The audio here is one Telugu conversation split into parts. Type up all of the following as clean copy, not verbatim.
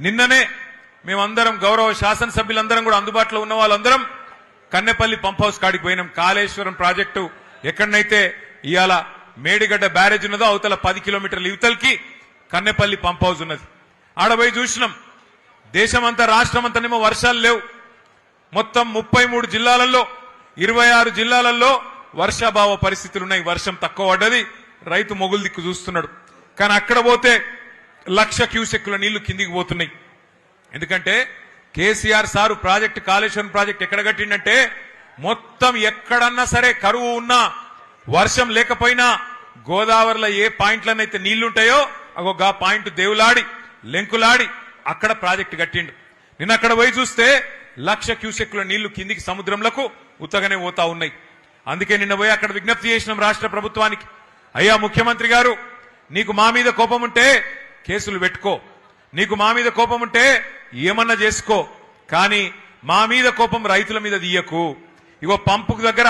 నిన్ననే మేమందరం గౌరవ శాసనసభ్యులందరం కూడా అందుబాటులో ఉన్న వాళ్ళందరం కన్నెపల్లి పంప్ హౌస్ కాడికి పోయినాం. కాళేశ్వరం ప్రాజెక్టు ఎక్కడనైతే ఇవాళ మేడిగడ్డ బ్యారేజ్ ఉన్నదో అవతల 10 కిలోమీటర్ల యువతలకి కన్నెపల్లి పంప్ హౌస్ ఉన్నది. ఆడపోయి చూసినాం. దేశమంతా రాష్ట్రమంతానేమో వర్షాలు లేవు. మొత్తం 33 జిల్లాలలో 26 జిల్లాలలో వర్షాభావ పరిస్థితులు ఉన్నాయి. వర్షం తక్కువ పడ్డది. రైతు మొగులు దిక్కు చూస్తున్నాడు. కానీ అక్కడ పోతే 1,00,000 క్యూసెక్కుల నీళ్లు కిందికి పోతున్నాయి. ఎందుకంటే KCR sir project Kaleshwaram project ఎక్కడ కట్టిండంటే మొత్తం ఎక్కడన్నా సరే కరువు ఉన్నా వర్షం లేకపోయినా గోదావరిలో ఏ పాయింట్లనైతే నీళ్లుంటాయో అగో గా పాయింట్ దేవులాడి లెంకులాడి అక్కడ ప్రాజెక్టు కట్టిండు. నిన్న అక్కడ పోయి చూస్తే 1,00,000 క్యూసెక్కుల నీళ్లు కిందికి సముద్రంలకు ఉత్తగానే పోతా ఉన్నాయి. అందుకే నిన్న పోయి అక్కడ విజ్ఞప్తి చేసినాం రాష్ట్ర ప్రభుత్వానికి, అయ్యా ముఖ్యమంత్రి గారు, నీకు మా మీద కోపం ఉంటే కేసులు పెట్టుకో, నీకు మా మీద కోపం ఉంటే ఏమన్నా చేసుకో, కానీ మా మీద కోపం రైతుల మీద తీయకు. ఇగో పంపు దగ్గర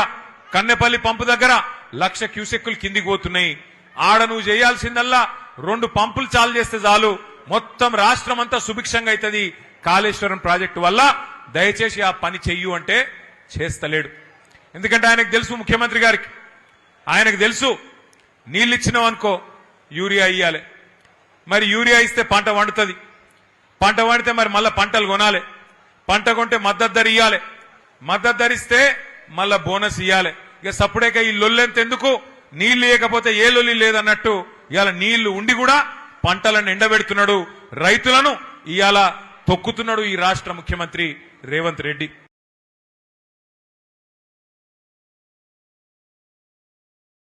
కన్నెపల్లి పంపు దగ్గర 1,00,000 క్యూసెక్కులు కిందికి పోతున్నాయి. ఆడ నువ్వు చేయాల్సిందల్లా 2 పంపులు చాలు చేస్తే చాలు, మొత్తం రాష్ట్రం అంతా సుభిక్షంగా అవుతుంది కాళేశ్వరం ప్రాజెక్టు వల్ల, దయచేసి ఆ పని చెయ్యు అంటే చేస్తలేడు. ఎందుకంటే ఆయనకు తెలుసు, ముఖ్యమంత్రి గారికి ఆయనకు తెలుసు, నీళ్ళు ఇచ్చినావనుకో యూరియా ఇయ్యాలి, మరి యూరియా ఇస్తే పంట వండుతుంది, పంట వండితే మరి మళ్ళా పంటలు కొనాలి, పంట కొంటే మద్దతు ధర ఇయ్యాలి, మద్దతు ధర ఇస్తే మళ్ళా బోనస్ ఇయ్యాలి. ఇక సప్పుడేక ఈ లొల్లెంత ఎందుకు, నీళ్లు లేకపోతే ఏ లొల్లి లేదన్నట్టు ఇవాళ నీళ్లు ఉండి కూడా పంటలను ఎండబెడుతున్నాడు, రైతులను ఇవాళ తొక్కుతున్నాడు ఈ రాష్ట్ర ముఖ్యమంత్రి రేవంత్ రెడ్డి.